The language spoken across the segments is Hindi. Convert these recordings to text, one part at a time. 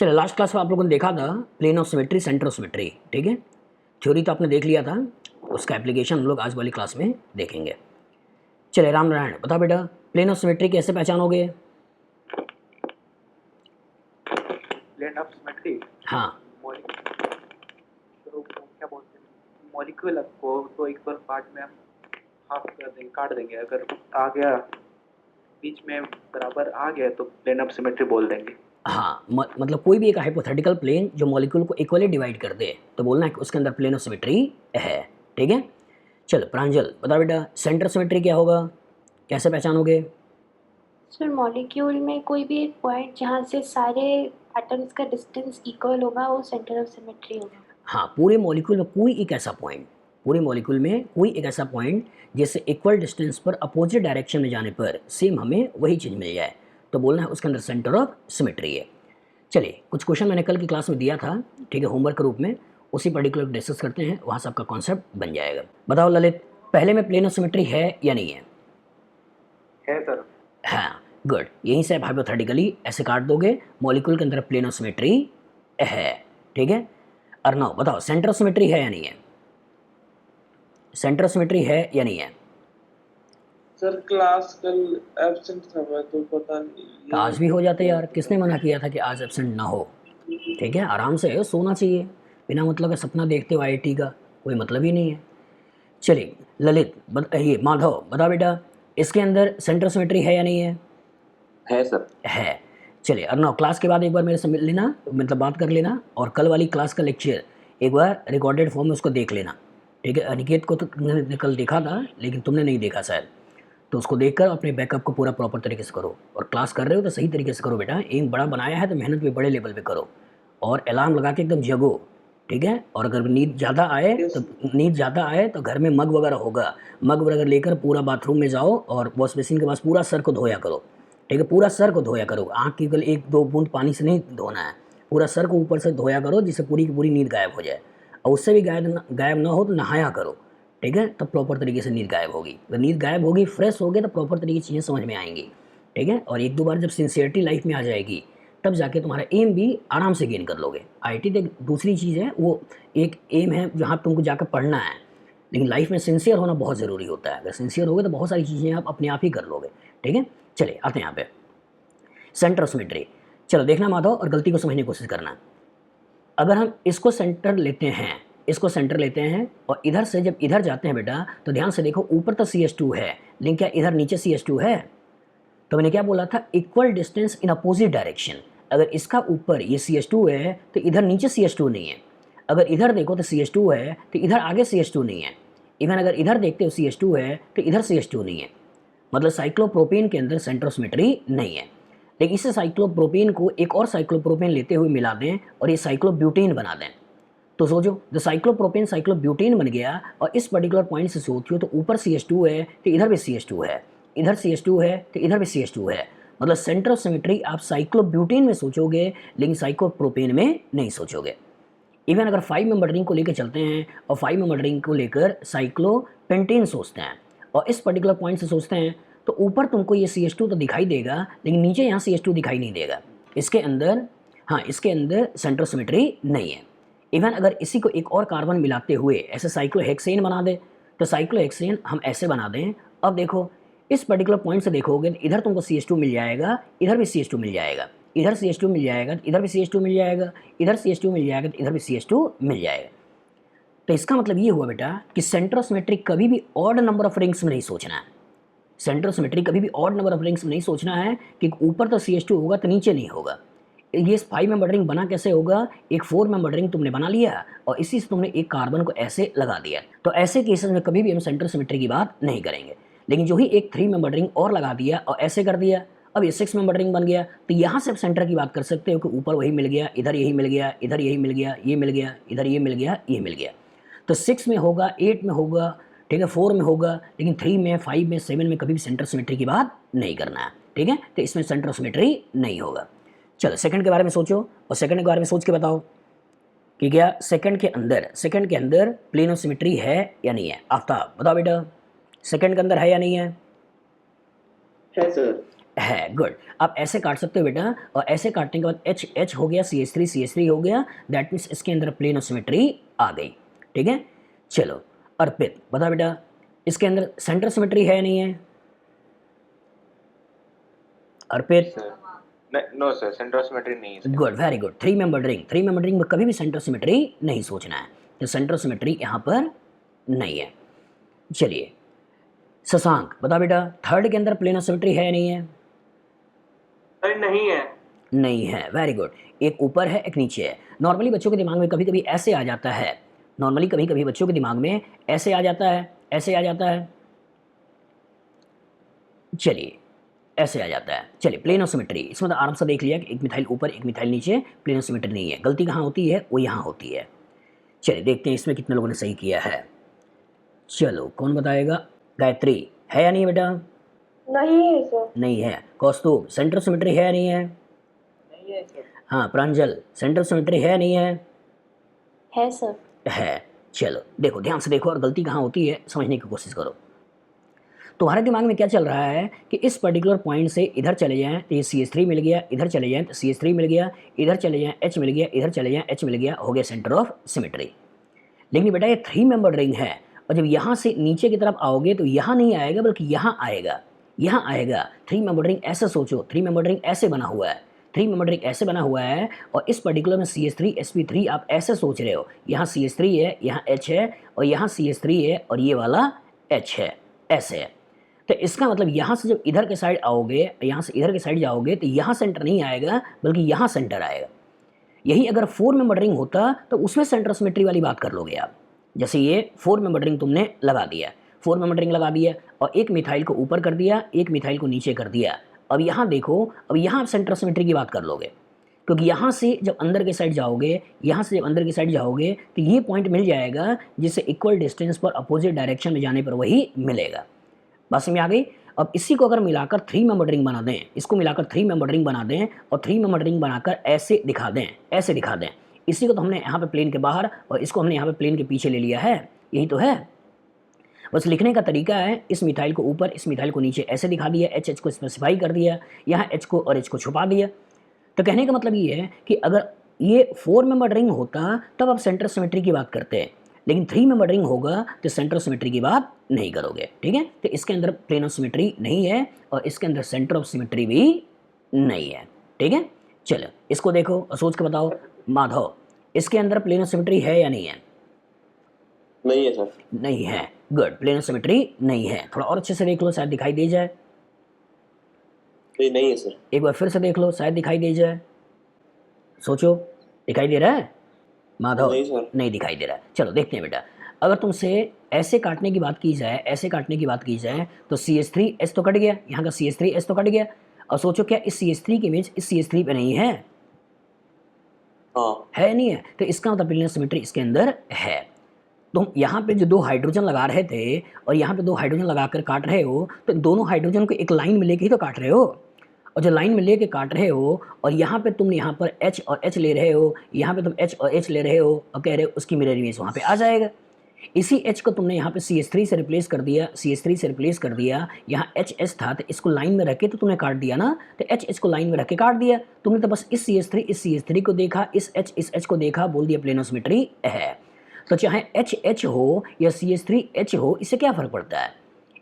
चलो लास्ट क्लास में आप लोगों ने देखा था plane of symmetry, centre of symmetry, ठीक है। थ्योरी तो आपने देख लिया था, उसका एप्लीकेशन हम लोग आज वाली क्लास में देखेंगे। चले राम नारायण, बता बेटा प्लेन ऑफ सिमेट्री कैसे पहचानोगे? प्लेन ऑफ सिमेट्री, हाँ, तो क्या बोलते हैं, मॉलिक्यूल को तो इक्वल पार्ट में हम हाफ कर देंगे, काट देंगे। अगर आ गया बीच में बराबर आ गया तो प्लेन ऑफ सिमेट्री बोल देंगे। हाँ, मतलब कोई भी एक हाइपोथेटिकल प्लेन जो मॉलिक्यूल को इक्वली डिवाइड कर दे तो बोलना है कि उसके अंदर प्लेन ऑफ सिमेट्री है, ठीक है। चल प्रांजल बता बेटा सेंटर सिमेट्री क्या होगा, कैसे पहचानोगे? सर मॉलिक्यूल में कोई भी एक पॉइंट जहाँ से सारे एटम्स का डिस्टेंस इक्वल होगा वो सेंटर ऑफ सिमेट्री होगा। हाँ, पूरे मॉलिक्यूल में कोई एक ऐसा पॉइंट, पूरे मॉलिक्यूल में कोई एक ऐसा पॉइंट जिससे इक्वल डिस्टेंस पर अपोजिट डायरेक्शन में जाने पर सेम हमें वही चीज़ मिल जाए तो बोलना है उसके अंदर सेंटर ऑफ सिमेट्री है। चलिए कुछ क्वेश्चन मैंने कल की क्लास में दिया था, ठीक है, होमवर्क के रूप में, उसी पर्टिकुलर डिस्कस करते हैं, वहाँ से आपका कॉन्सेप्ट बन जाएगा। बताओ ललित, पहले में प्लेन ऑफ सिमेट्री है या नहीं है? सर। हाँ गुड, यहीं से आप हाइपोथेटिकली ऐसे काट दोगे, मॉलिक्यूल के अंदर प्लेन ऑफ सिमेट्री है, ठीक है। अर्नव बताओ सेंटर ऑफ सिमेट्री है या नहीं है? सेंटर ऑफ सिमेट्री है या नहीं है? सर क्लास कल एब्सेंट था मैं तो पता नहीं। तो आज भी हो जाते यार, किसने मना किया था कि आज एब्सेंट ना हो? ठीक है, आराम से सोना चाहिए, बिना मतलब का सपना देखते हो आईआईटी का कोई मतलब ही नहीं है। चलिए ललित ये माधव बता बेटा इसके अंदर सेंटर ऑफ सिमेट्री है या नहीं है? है सर। है। चलिए अर्नव क्लास के बाद एक बार मेरे से मिल लेना, मतलब बात कर लेना, और कल वाली क्लास का लेक्चर एक बार रिकॉर्डेड फॉर्म में उसको देख लेना, ठीक है। अनिकेत को तो तुमने कल देखा था लेकिन तुमने नहीं देखा शायद, तो उसको देखकर अपने बैकअप को पूरा प्रॉपर तरीके से करो, और क्लास कर रहे हो तो सही तरीके से करो बेटा। एम बड़ा बनाया है तो मेहनत भी बड़े लेवल पे करो, और अलार्म लगा के एकदम जगो, ठीक है। और अगर नींद ज़्यादा आए तो घर में मग वगैरह होगा, मग वगैरह लेकर पूरा बाथरूम में जाओ और वॉश बेसिन के पास पूरा सर को धोया करो, ठीक है। पूरा सर को धोया करो, आँख की केवल एक दो बूंद पानी से नहीं धोना है, पूरा सर को ऊपर से धोया करो जिससे पूरी की पूरी नींद गायब हो जाए, और उससे भी गायब ना हो तो नहाया करो, ठीक है। तो प्रॉपर तरीके से नींद गायब होगी, तो नींद गायब होगी, फ्रेश हो गए तो प्रॉपर तरीके की चीज़ें समझ में आएंगी, ठीक है। और एक दो बार जब सिंसियरिटी लाइफ में आ जाएगी तब जाके तुम्हारा एम भी आराम से गेन कर लोगे। आईआईटी तो दूसरी चीज़ है, वो एक एम है जहाँ तुमको जाकर पढ़ना है, लेकिन लाइफ में सिंसियर होना बहुत ज़रूरी होता है। अगर सिंसियर होगे तो बहुत सारी चीज़ें आप अपने आप ही कर लोगे, ठीक है। चलिए आते हैं यहाँ पे सेंटर ऑफ सिमेट्री। चलो देखना माधव और गलती को समझने की कोशिश करना। अगर हम इसको सेंटर लेते हैं, इसको सेंटर लेते हैं और इधर से जब इधर जाते हैं बेटा तो ध्यान से देखो, ऊपर तो CH2 है लेकिन क्या इधर नीचे CH2 है? तो मैंने क्या बोला था, equal distance in opposite direction. अगर इसका ऊपर ये CH2 है तो इधर नीचे CH2 नहीं है, अगर इधर देखो तो CH2 है तो इधर आगे CH2 नहीं है, इवन अगर इधर देखते हो CH2 है तो इधर CH2 नहीं है, मतलब साइक्लोप्रोपेन के अंदर सेंटर ऑफ सिमेट्री नहीं है। लेकिन इस साइक्लोप्रोपेन को एक और साइक्लोप्रोपेन लेते हुए मिला दें और ये साइक्लोब्यूटेन बना दें, तो सोचो द साइक्लोप्रोपेन साइक्लोब्यूटेन बन गया, और इस पर्टिकुलर पॉइंट से सोचियो तो ऊपर CH2 है तो इधर भी CH2 है, इधर CH2 है तो इधर भी CH2 है, मतलब सेंटर ऑफ सिमेट्री आप साइक्लोब्यूटेन में सोचोगे लेकिन साइक्लोप्रोपेन में नहीं सोचोगे। इवन अगर 5 मेंबर रिंग को लेकर चलते हैं और 5 मेंबर रिंग को लेकर साइक्लोपेंटेन सोचते हैं और इस पर्टिकुलर पॉइंट से सोचते हैं तो ऊपर तुमको ये CH2 तो दिखाई देगा लेकिन नीचे यहाँ CH2 दिखाई नहीं देगा। इसके अंदर, हाँ इसके अंदर सेंटर ऑफ सिमेट्री नहीं है। इवन अगर इसी को एक और कार्बन मिलाते हुए ऐसे साइक्लोहेक्सेन बना दे तो साइक्लोहेक्सेन हम ऐसे बना दें, अब देखो इस पर्टिकुलर पॉइंट से देखोगे तो इधर तुमको CH2 मिल जाएगा, इधर भी CH2 मिल जाएगा, इधर CH2 मिल जाएगा तो इधर भी CH2 मिल जाएगा, इधर CH2 मिल जाएगा तो इधर भी CH2 मिल जाएगा। तो इसका मतलब ये हुआ बेटा कि सेंटर ऑफ सिमेट्री कभी भी ऑड नंबर ऑफ रिंग्स में नहीं सोचना है। सेंटर ऑफ सिमेट्री कभी भी ऑड नंबर ऑफ रिंग्स में नहीं सोचना है कि ऊपर तो CH2 होगा तो नीचे नहीं होगा। ये 5 मेंबर रिंग बना कैसे होगा, एक 4 मेंबर रिंग तुमने बना लिया और इसी से तुमने एक कार्बन को ऐसे लगा दिया, तो ऐसे केसेस में कभी भी हम सेंटर सिमेट्री की बात नहीं करेंगे। लेकिन जो ही एक 3 मेंबर रिंग और लगा दिया और ऐसे कर दिया, अब ये 6 मेंबर रिंग बन गया, तो यहाँ से आप सेंटर की बात कर सकते हो कि ऊपर वही मिल गया, इधर यही मिल गया, इधर यही मिल गया, ये मिल गया, इधर ये मिल गया, ये मिल गया। तो 6 में होगा, 8 में होगा, ठीक है, 4 में होगा, लेकिन 3 में, 5 में, 7 में कभी भी सेंटर सिमेट्री की बात नहीं करना है, ठीक है। तो इसमें सेंटर सिमेट्री नहीं होगा। चलो सेकंड के बारे में सोचो और सेकंड के बारे में सोच के बताओ कि क्या सेकंड के अंदर प्लेन ऑफ सिमेट्री है या नहीं है। आफ्ताब बताओ बेटा सेकंड के अंदर है या नहीं है? है सर। है। गुड, आप ऐसे काट सकते हो बेटा, और ऐसे काटने के बाद एच एच हो गया, CH3 हो गया, दैट मीन्स इसके अंदर प्लेन ऑफ सिमेट्री आ गई। ठीक है, चलो अर्पित बता बेटा, इसके अंदर सेंटर सिमेट्री है या नहीं है? Arpit? No sir, centre of symmetry नहीं है। Good, very good. Three membered ring में कभी भी सेंटर सिमेट्री नहीं सोचना है, तो सेंटर सिमेट्री यहाँ पर नहीं है। चलिए शशांक बता बेटा, थर्ड के अंदर प्लेन ऑफ सिमेट्री है या नहीं है? सर नहीं है। नहीं है, वेरी गुड। एक ऊपर है एक नीचे है। नॉर्मली बच्चों के दिमाग में कभी कभी ऐसे आ जाता है, नॉर्मली कभी कभी बच्चों के दिमाग में ऐसे आ जाता है, ऐसे आ जाता है, चलिए ऐसे आ जाता है। चलिए प्लेन ऑफ सिमेट्री, इसमें तो आराम से देख लिया कि एक मिथाइल ऊपर एक मिथाइल नीचे, प्लेन ऑफ सिमेट्री नहीं है। गलती कहाँ होती है? वो यहाँ होती है। चलिए देखते हैं इसमें कितने लोगों ने सही किया है। चलो कौन बताएगा? गायत्री, है या नहीं बेटा? नहीं है सर। नहीं है। कौस्तुभ, सेंटर सिमेट्री है या नहीं है? नहीं है सर। हाँ प्रांजल, सेंटर सिमेट्री है या नहीं है? है सर। है। चलो देखो, ध्यान से देखो और गलती कहाँ होती है समझने की कोशिश करो। तुम्हारे दिमाग में क्या चल रहा है कि इस पर्टिकुलर पॉइंट से इधर चले जाएं तो ये CH3 मिल गया, इधर चले जाएं तो CH3 मिल गया, इधर चले जाएं H मिल गया, इधर चले जाएं H मिल गया, हो गया सेंटर ऑफ सिमेट्री। लेकिन बेटा ये 3 मेंबर्ड रिंग है, और जब यहाँ से नीचे की तरफ आओगे तो यहाँ नहीं आएगा बल्कि यहाँ आएगा, यहाँ आएगा। 3 मेंबर्ड रिंग ऐसे सोचो, 3 मेंबर्ड रिंग ऐसे बना हुआ है, 3 मेंबर्ड रिंग ऐसे बना हुआ है, और इस पर्टिकुलर में CH3 sp3 आप ऐसे सोच रहे हो, यहाँ CH3 है, यहाँ H है, और यहाँ CH3 है, और ये वाला H है, ऐसे है। तो इसका मतलब यहाँ से जब इधर के साइड आओगे, यहाँ से इधर के साइड जाओगे तो यहाँ सेंटर नहीं आएगा बल्कि यहाँ सेंटर आएगा। यही अगर 4 मेंबर्ड रिंग होता तो उसमें सेंटर सिमेट्री वाली बात कर लोगे आप। जैसे ये 4 मेंबर्ड रिंग तुमने लगा दिया, 4 मेंबर्ड रिंग लगा दिया, और एक मिथाइल को ऊपर कर दिया, एक मिथाइल को नीचे कर दिया। अब यहाँ देखो, अब यहाँ सेंटर सिमेट्री की बात कर लोगे, क्योंकि यहाँ से जब अंदर के साइड जाओगे, यहाँ से जब अंदर की साइड जाओगे तो ये पॉइंट मिल जाएगा जिससे इक्वल डिस्टेंस पर अपोजिट डायरेक्शन में जाने पर वही मिलेगा। बात समझ आ गई? अब इसी को अगर मिलाकर 3 मेंबर्ड रिंग बना दें, इसको मिलाकर 3 मेंबर्ड रिंग बना दें, और 3 मेंबर्ड रिंग बनाकर ऐसे दिखा दें, ऐसे दिखा दें। इसी को तो हमने यहाँ पे प्लेन के बाहर और इसको हमने यहाँ पे प्लेन के पीछे ले लिया है, यही तो है। बस लिखने का तरीका है, इस मिथाइल को ऊपर इस मिथाइल को नीचे ऐसे दिखा दिया, एच को स्पेसिफाई कर दिया, यहाँ H को और H को छुपा दिया। तो कहने का मतलब ये है कि अगर ये 4 मेंबर्ड रिंग होता तब आप सेंटर सिमेट्री की बात करते हैं, लेकिन 3 मेंबर्ड रिंग होगा तो सेंटर ऑफ सिमेट्री की बात नहीं करोगे। ठीक है, तो इसके अंदर प्लेन ऑफ सिमेट्री नहीं है और इसके अंदर सेंटर ऑफ सिमेट्री भी नहीं है। ठीक है, चलो इसको देखो और सोच के बताओ। माधव, इसके अंदर प्लेन ऑफ सिमेट्री है या नहीं है? नहीं है सर। नहीं है। गुड, प्लेन ऑफ सिमेट्री नहीं है। थोड़ा और अच्छे से देख लो, शायद दिखाई दे जाए। नहीं है सर। एक बार फिर से देख लो, शायद दिखाई दे जाए। सोचो, दिखाई दे रहा है माधव? नहीं सर। नहीं दिखाई दे रहा है। चलो देखते हैं बेटा, अगर तुमसे ऐसे काटने की बात की जाए, ऐसे काटने की बात की जाए तो CH3H तो कट गया, यहाँ का CH3H तो कट गया, और सोचो क्या इस CH3 की इमेज इस CH3 पे नहीं है? हाँ। है नहीं है, तो इसका मतलब प्लेन ऑफ सिमेट्री इसके अंदर है। तुम यहाँ पे जो 2 हाइड्रोजन लगा रहे थे और यहाँ पे 2 हाइड्रोजन लगाकर काट रहे हो, तो दोनों हाइड्रोजन को एक लाइन में लेके ही तो काट रहे हो, और जो लाइन में लेके काट रहे हो, और यहाँ पे तुम यहाँ पर H और H ले रहे हो, यहाँ पे तुम H और H ले रहे हो और कह रहे हो उसकी मिरर इमेज वहाँ पे आ जाएगा। इसी H को तुमने यहाँ पे CH3 से रिप्लेस कर दिया, CH3 से रिप्लेस कर दिया, यहाँ HS था तो इसको लाइन में रख के तो तुमने काट दिया ना, तो HH को लाइन में रख के काट दिया तुमने। तो बस इस CH3 को देखा, इस H को देखा, बोल दिया प्लेन ऑफ सिमेट्री है। तो चाहे HH हो या CH3H हो, इससे क्या फ़र्क पड़ता है?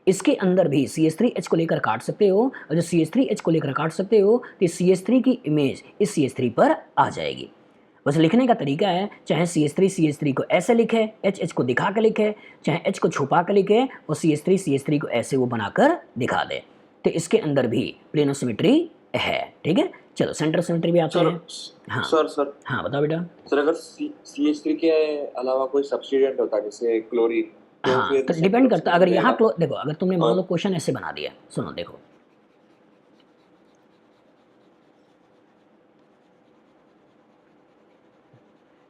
इसके अंदर भी CH3H को लेकर काट सकते हो, और जो CH3H को लेकर काट सकते हो तो CH3 की इमेज इस CH3 पर आ जाएगी। बस लिखने का तरीका है, चाहे CH3 को ऐसे लिखे, HH को दिखा कर लिखे, चाहे H को छुपा कर लिखे, और CH3 को ऐसे वो बनाकर दिखा दे, तो इसके अंदर भी प्लेन ऑफ सिमेट्री है। ठीक है, चलो सेंटर सिमेट्री भी आते हैं। हाँ सर हाँ बताओ बेटा। सर, अगर CH3 के अलावा कोई सब्स्टिट्यूएंट होता जैसे क्लोरीन, हाँ तो डिपेंड करता, अगर यहाँ देखो, अगर तुमने मान लो क्वेश्चन ऐसे बना दिया, सुनो देखो,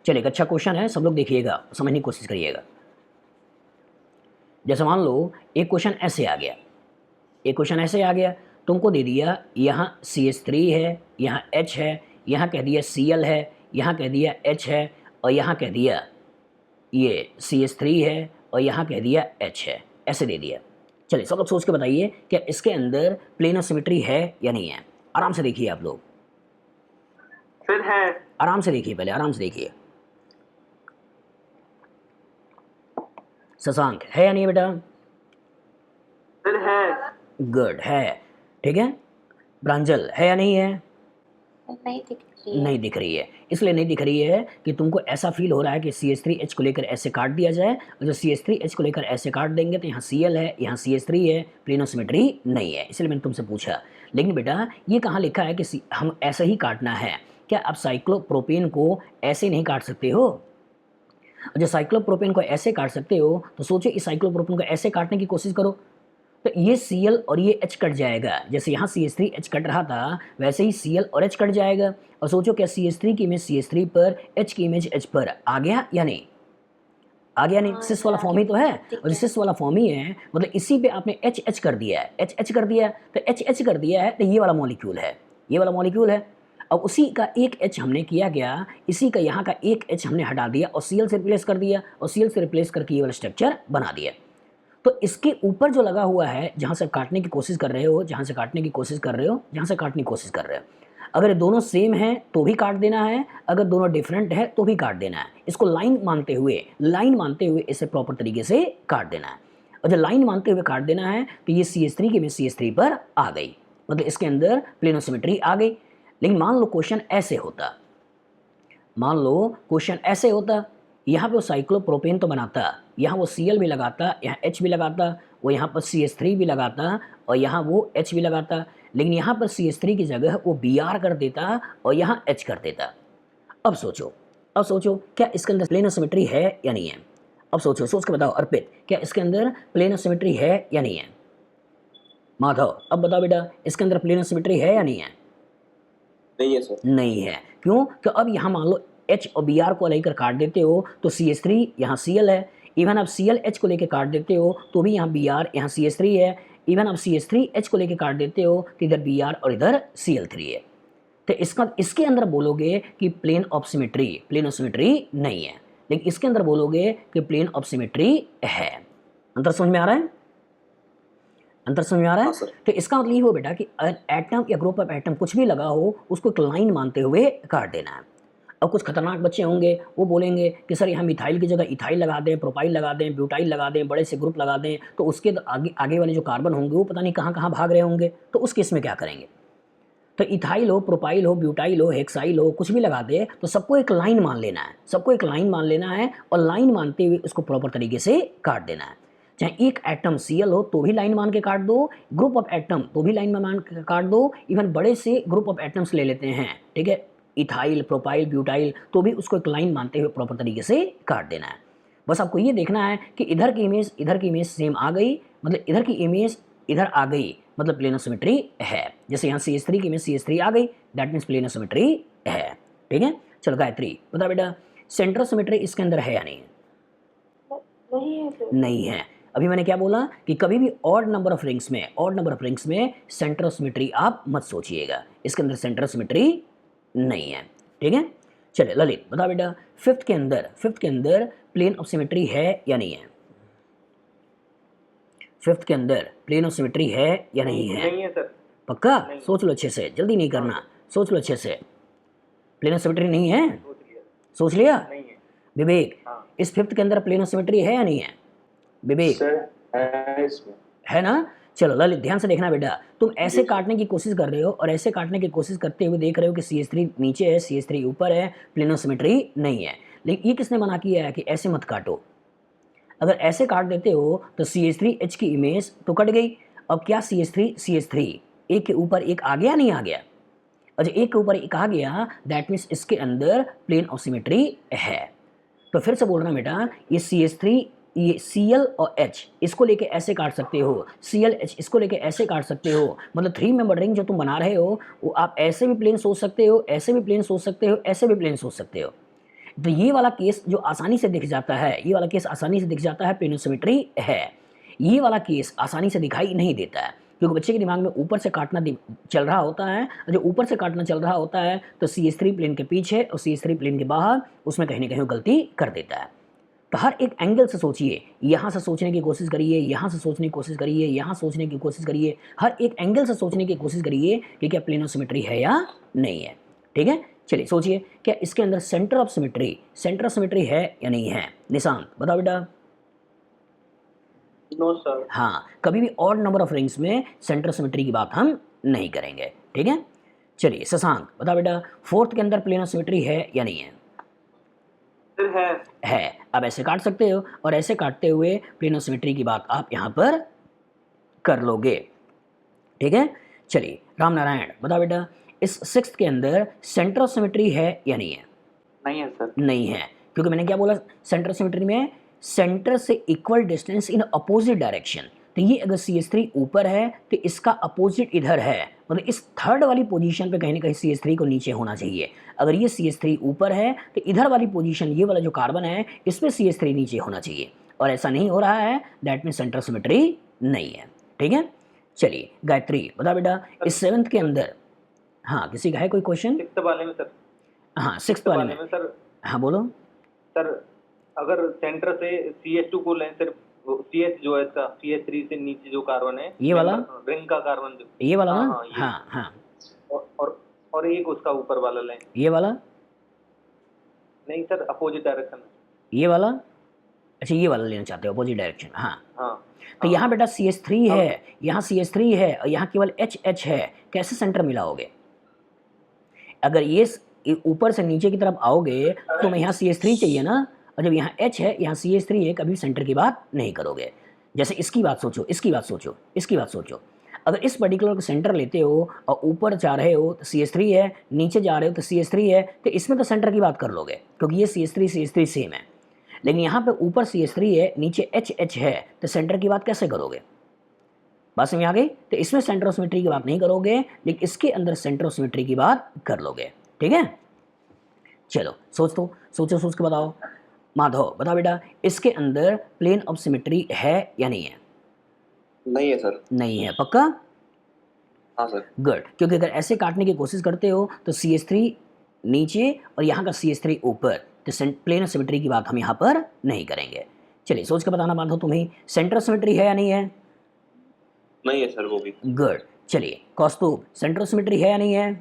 चलिए अच्छा क्वेश्चन है, सब लोग देखिएगा, समझने की कोशिश करिएगा। जैसे मान लो एक क्वेश्चन ऐसे आ गया, एक क्वेश्चन ऐसे आ गया, तुमको दे दिया यहाँ CH3 है, यहाँ H है, यहाँ कह दिया Cl है, यहाँ कह दिया H है, और यहाँ कह दिया ये CH3 है, और यहाँ कह दिया H है, ऐसे दे दिया। चलिए सब लोग सोच के बताइए क्या इसके अंदर प्लेन ऑफ सिमेट्री है या नहीं है। आराम से देखिए आप लोग, सर है। आराम से देखिए, पहले आराम से देखिए। शशांक है या नहीं है बेटा? सर है। गुड है, ठीक है। प्रांजल है या नहीं है? नहीं दिख रही है। नहीं दिख रही है, इसलिए नहीं दिख रही है कि तुमको ऐसा फील हो रहा है कि CH3H को लेकर ऐसे काट दिया जाए, और जो CH3H को लेकर ऐसे काट देंगे तो यहाँ Cl है, यहाँ CH3 है, प्लेन ऑफ सिमेट्री नहीं है, इसलिए मैंने तुमसे पूछा। लेकिन बेटा ये कहाँ लिखा है कि हम ऐसा ही काटना है? क्या आप साइक्लोप्रोपेन को ऐसे नहीं काट सकते हो? और जब साइक्लोप्रोपेन को ऐसे काट सकते हो तो सोचो इस साइक्लोप्रोपेन को ऐसे काटने की कोशिश करो, तो ये Cl और ये H कट जाएगा। जैसे यहाँ CH3H कट रहा था वैसे ही Cl और H कट जाएगा। और सोचो क्या CH3 की इमेज CH3 पर, H की इमेज H पर आ गया या नहीं? आ गया नहीं? सिस वाला फॉर्म ही तो है, और सिस वाला फॉर्म ही है मतलब इसी पे आपने H कर दिया है, H कर दिया है, तो H कर दिया है तो ये वाला मॉलिक्यूल है, ये वाला मॉलिक्यूल है। अब उसी का एक H हमने किया गया, इसी का यहाँ का एक H हमने हटा दिया और Cl से रिप्लेस कर दिया, और Cl से रिप्लेस करके ये वाला स्ट्रक्चर बना दिया। तो इसके ऊपर जो लगा हुआ है, जहाँ से काटने की कोशिश कर रहे हो, जहाँ से काटने की कोशिश कर रहे हो, जहाँ से काटने की कोशिश कर रहे हो, अगर ये दोनों सेम है तो भी काट देना है, अगर दोनों डिफरेंट है तो भी काट देना है। इसको लाइन मानते हुए इसे प्रॉपर तरीके से काट देना है। और जब लाइन मानते हुए काट देना है तो ये CH3 की इमेज CH3 पर आ गई, मतलब इसके अंदर प्लेन ऑफ सिमेट्री आ गई। लेकिन मान लो क्वेश्चन ऐसे होता, मान लो क्वेश्चन ऐसे होता, यहाँ पे वो साइक्लोप्रोपेन तो बनाता, यहाँ वो Cl भी लगाता, यहाँ H भी लगाता, वो यहाँ पर CH3 भी लगाता और यहाँ वो H भी लगाता, लेकिन यहाँ पर CH3 की जगह वो Br कर देता और यहाँ H कर देता। अब सोचो क्या इसके अंदर प्लेन ऑफ सिमेट्री है या नहीं है? अब सोचो, सोच के बताओ अर्पित, क्या इसके अंदर प्लेन ऑफ सिमेट्री है या नहीं है? माधव अब बताओ बेटा, इसके अंदर प्लेन ऑफ सिमेट्री है या नहीं है? नहीं है सर। नहीं है, क्यों? तो अब यहाँ मान लो H और Br को लेकर काट देते हो तो CH3 यहाँ Cl है, इवन आप Cl H को लेकर काट देते हो तो भी यहाँ Br यहाँ CH3 है, इवन आप CH3 H को लेकर काट देते हो तो इधर Br और इधर Cl3 है। तो इसके अंदर बोलोगे कि प्लेन ऑफ सिमेट्री नहीं है, लेकिन इसके अंदर बोलोगे कि प्लेन ऑफ सिमेट्री है। अंतर समझ में आ रहा है? अंतर समझ में आ रहा है? तो इसका मतलब ये हो बेटा कि एटम या ग्रुप ऑफ एटम कुछ भी लगा हो उसको एक लाइन मानते हुए काट देना है। अब कुछ खतरनाक बच्चे होंगे, वो बोलेंगे कि सर यहाँ मिथाइल की जगह इथाइल लगा दें, प्रोपाइल लगा दें, ब्यूटाइल लगा दें, बड़े से ग्रुप लगा दें, तो उसके आगे वाले जो कार्बन होंगे वो पता नहीं कहाँ कहाँ भाग रहे होंगे, तो उस केस में क्या करेंगे? तो इथाइल हो, प्रोपाइल हो, ब्यूटाइल हो, हेक्साइल हो, कुछ भी लगा दे तो सबको एक लाइन मान लेना है, सबको एक लाइन मान लेना है और लाइन मानते हुए उसको प्रॉपर तरीके से काट देना है। चाहे एक एटम Cl हो तो भी लाइन मान के काट दो, ग्रुप ऑफ एटम तो भी लाइन में मान के काट दो, इवन बड़े से ग्रुप ऑफ एटम्स ले लेते हैं, ठीक है, इथाइल, प्रोपाइल, ब्यूटाइल, तो भी उसको एक लाइन मानते हुए प्रॉपर तरीके से काट देना है। बस आपको ये देखना है कि इधर की इमेज सेम आ गई, मतलब इधर की इमेज इधर आ गई, मतलब प्लेन ऑफ सिमेट्री है। जैसे यहाँ CH3 की इमेज CH3 आ गई, that means plane of symmetry है, ठीक है। चलो गायत्री बता बेटा, सेंटर ऑफ सिमेट्री इसके अंदर है या नहीं है? नहीं है। अभी मैंने क्या बोला कि कभी भी ऑड नंबर ऑफ रिंग्स में सेंटर ऑफ सिमेट्री आप मत सोचिएगा, इसके अंदर सेंटर ऑफ सिमेट्री नहीं है, ठीक है। चलिए ललित बता बेटा, फिफ्थ के अंदर प्लेन ऑफ सिमेट्री है या नहीं है? फिफ्थ के अंदर प्लेन ऑफ सिमेट्री है या नहीं है? नहीं है सर। पक्का? सोच लो अच्छे से, जल्दी नहीं करना, सोच लो अच्छे से। प्लेन ऑफ सिमेट्री नहीं है? सोच लिया? नहीं है। विवेक, हाँ। इस फिफ्थ के अंदर प्लेन ऑफ सिमेट्री है या नहीं है? विवेक है इसमें। है ना? चलो ललित ध्यान से देखना बेटा, तुम ऐसे काटने की कोशिश कर रहे हो और ऐसे काटने की कोशिश करते हुए देख रहे हो कि CH3 नीचे है, CH3 ऊपर है, प्लेन ऑफ सिमेट्री नहीं है। लेकिन ये किसने मना किया है कि ऐसे मत काटो? अगर ऐसे काट देते हो तो CH3H की इमेज तो कट गई। अब क्या CH3 एक के ऊपर एक आ गया, नहीं आ गया? और जो एक के ऊपर एक आ गया दैट मीन्स इसके अंदर प्लेन ऑफ सिमेट्री है। तो फिर से बोल रहा बेटा, ये CH3, ये Cl और H इसको लेके ऐसे काट सकते हो, Cl H इसको लेके ऐसे काट सकते हो, मतलब 3 मेंबर रिंग जो तुम बना रहे हो वो आप ऐसे भी प्लेन सोच सकते हो, ऐसे भी प्लेन सोच सकते हो, ऐसे भी प्लेन सोच सकते हो। तो ये वाला केस जो आसानी से दिख जाता है, ये वाला केस आसानी से दिख जाता है, प्लेन ऑफ सिमेट्री है। ये वाला केस आसानी से दिखाई नहीं देता है क्योंकि बच्चे के दिमाग में ऊपर से काटना चल रहा होता है, और जो ऊपर से काटना चल रहा होता है तो CH3 प्लेन के पीछे और CH3 प्लेन के बाहर, उसमें कहीं ना कहीं गलती कर देता है। तो हर एक एंगल से सोचिए, यहाँ से सोचने की कोशिश करिए, यहाँ से सोचने की कोशिश करिए, यहाँ सोचने की कोशिश करिए, हर एक एंगल से सोचने की कोशिश करिए कि क्या प्लेन ऑफ सिमेट्री है या नहीं है। ठीक है, चलिए सोचिए क्या इसके अंदर सेंटर ऑफ सिमेट्री है या नहीं है। निशांत बताओ बेटा। No sir. हाँ, कभी भी ऑड नंबर ऑफ रिंग्स में सेंटर ऑफ सिमेट्री की बात हम नहीं करेंगे। ठीक है, चलिए शशांक बताओ बेटा, फोर्थ के अंदर प्लेन ऑफ सिमेट्री है या नहीं है। सर है। अब ऐसे काट सकते हो और ऐसे काटते हुए प्लेन ऑफ सिमेट्री की बात आप यहाँ पर कर लोगे। ठीक है, चलिए राम नारायण बताओ बेटा, इस सिक्स्थ के अंदर सेंटर ऑफ सिमेट्री है या नहीं है। नहीं है सर। नहीं है, क्योंकि मैंने क्या बोला, सेंटर ऑफ सिमेट्री में सेंटर से equal distance in opposite direction. तो ये अगर CH3 ऊपर है तो इसका अपोजिट इधर है, मतलब इस थर्ड वाली पोजीशन पे कहीं ना कहीं CH3 को नीचे होना चाहिए। अगर ये CH3 ऊपर है तो इधर वाली पोजीशन, ये वाला जो कार्बन है, इस पे CH3 नीचे होना चाहिए, और ऐसा नहीं हो रहा है, that mean centre of symmetry नहीं है। ठीक है, चलिए गायत्री बता बेटा, इस सेवंथ के अंदर, हाँ किसी का है कोई क्वेश्चन। सिक्स्थ वाले में सर। हाँ सिक्स्थ वाले में सर। हाँ बोलो सर अगर सेंटर से CH2 को लें, सिर्फ CH जो है इसका CH3 से नीचे जो कार्बन है, ये वाला रिंग का कार्बन जो, ये वाला ना, हाँ, ये। हाँ हाँ, और एक उसका ऊपर वाला लें। ये वाला नहीं सर, अपोजिट डायरेक्शन में। ये वाला, अच्छा ये वाला लेना चाहते हो अपोजिट डायरेक्शन। हाँ हाँ तो यहाँ बेटा CH3 है, यहाँ CH3 है और यहाँ केवल HH है, कैसे सेंटर मिलाओगे। अगर ये ऊपर से नीचे की तरफ आओगे तो मैं यहाँ CH3 चाहिए ना, और जब यहाँ H है यहाँ CH3 है, कभी सेंटर की बात नहीं करोगे। जैसे इसकी बात सोचो, इसकी बात सोचो, इसकी बात सोचो, अगर इस पर्टिकुलर को सेंटर लेते हो और ऊपर जा रहे हो तो CH3 है, नीचे जा रहे हो तो CH3 है, तो इसमें तो सेंटर की बात कर लोगे क्योंकि ये CH3 सेम है। लेकिन यहाँ पे ऊपर CH3 है, नीचे HH है, तो सेंटर की बात कैसे करोगे। बात समझ आ गई। तो इसमें सेंटर ऑफ सिमेट्री की बात नहीं करोगे, लेकिन इसके अंदर सेंटर ऑफ सिमेट्री की बात कर लोगे। ठीक है, चलो सोच के बताओ। माधव बताओ बेटा, इसके अंदर प्लेन ऑफ सिमेट्री है या नहीं है। नहीं है सर। नहीं है, पक्का। हाँ सर। गुड, क्योंकि अगर ऐसे काटने की कोशिश करते हो तो CH3 नीचे और यहाँ का CH3 ऊपर, तो प्लेन ऑफ सिमेट्री की बात हम यहाँ पर नहीं करेंगे। चलिए सोच के बताना माधव तुम्हें, सेंटर ऑफ सिमेट्री है या नहीं है। नहीं है सर वो भी। गुड, चलिए कौस्तुभ, सेंटर ऑफ सिमेट्री है या नहीं है।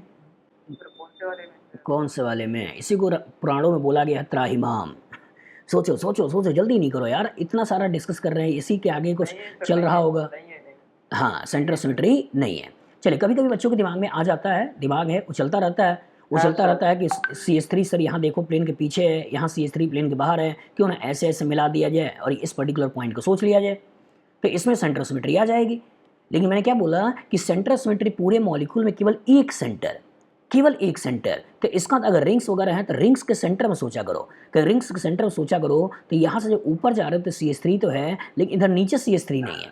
कौन से वाले में, इसी को पुराणों में बोला गया है त्राहिमाम। सोचो जल्दी नहीं करो यार, इतना सारा डिस्कस कर रहे हैं, इसी के आगे कुछ चल रहा होगा। हाँ, सेंटर ऑफ सिमेट्री नहीं है। चलिए कभी कभी बच्चों के दिमाग में आ जाता है, दिमाग है उछलता रहता है कि CH3 सर यहाँ देखो प्लेन के पीछे है, यहाँ CH3 प्लेन के बाहर है, क्यों ना ऐसे मिला दिया जाए और इस पर्टिकुलर पॉइंट को सोच लिया जाए, तो इसमें सेंटर ऑफ सिमेट्री आ जाएगी। लेकिन मैंने क्या बोला कि सेंटर ऑफ सिमेट्री पूरे मॉलिक्यूल में केवल एक सेंटर, तो इसका अगर रिंग्स वगैरह है तो रिंग्स के सेंटर में सोचा करो, कि रिंग्स के सेंटर में सोचा करो तो यहाँ से जो ऊपर जा रहे हो तो CH3 तो है, लेकिन इधर नीचे CH3 नहीं है,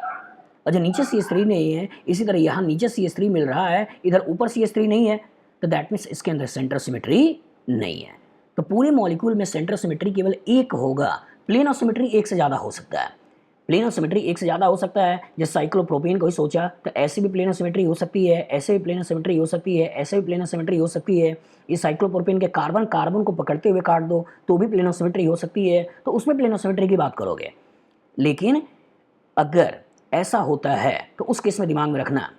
और जो नीचे CH3 नहीं है, इसी तरह यहाँ नीचे CH3 मिल रहा है, इधर ऊपर CH3 नहीं है, तो दैट मीन्स इसके अंदर सेंटर ऑफ सिमेट्री नहीं है। तो पूरे मॉलिक्यूल में सेंटर ऑफ सिमेट्री केवल एक होगा। प्लेन ऑफ सिमेट्री एक से ज़्यादा हो सकता है, प्लेन ऑफ सिमेट्री एक से ज़्यादा हो सकता है। जैसे साइक्लोप्रोपेन को ही सोचा तो ऐसे भी प्लेन ऑफ सिमेट्री हो सकती है, ऐसे भी प्लेन ऑफ सिमेट्री हो सकती है, ऐसे भी प्लेन ऑफ सिमेट्री हो सकती है। इस साइक्लोप्रोपेन के कार्बन को पकड़ते हुए काट दो तो भी प्लेन ऑफ सिमेट्री हो सकती है, तो उसमें प्लेन ऑफ सिमेट्री की बात करोगे। लेकिन अगर ऐसा होता है तो उस केस में दिमाग में रखना,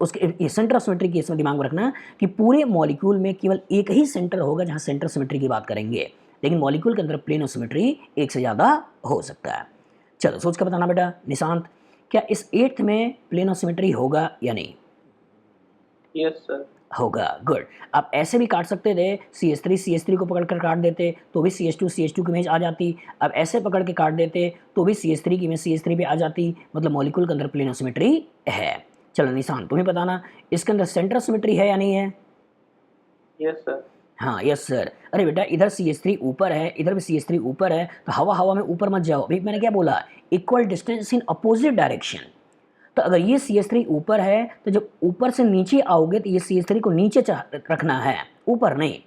उसके सेंटर ऑफ सिमेट्री केस में दिमाग में रखना कि पूरे मॉलिक्यूल में केवल एक ही सेंटर होगा जहाँ सेंटर ऑफ सिमेट्री की बात करेंगे, लेकिन मॉलिक्यूल के अंदर प्लेन ऑफ सिमेट्री एक से ज़्यादा हो सकता है। चलो सोच कर बताना बेटा। निशांत, क्या इस 8th में प्लेन ऑफ सिमेट्री होगा या नहीं। Yes sir. होगा, गुड। आप ऐसे भी काट सकते थे, CH3 को पकड़ कर काट देते तो भी CH2 की इमेज आ जाती। अब ऐसे पकड़ के काट देते तो भी CH3 की इमेज CH3 पे आ जाती, मतलब मॉलिक्यूल के अंदर प्लेन ऑफ सिमेट्री है। चलो निशांत तुम्हें बताना, इसके अंदर सेंटर ऑफ सिमेट्री है या नहीं है। Yes sir. हाँ यस सर। अरे बेटा इधर CH3 ऊपर है, इधर भी CH3 ऊपर है, तो हवा में ऊपर मत जाओ। अभी मैंने क्या बोला, equal distance in opposite direction. तो अगर ये CH3 ऊपर है तो जब ऊपर से नीचे आओगे तो ये CH3 को नीचे रखना है, ऊपर नहीं।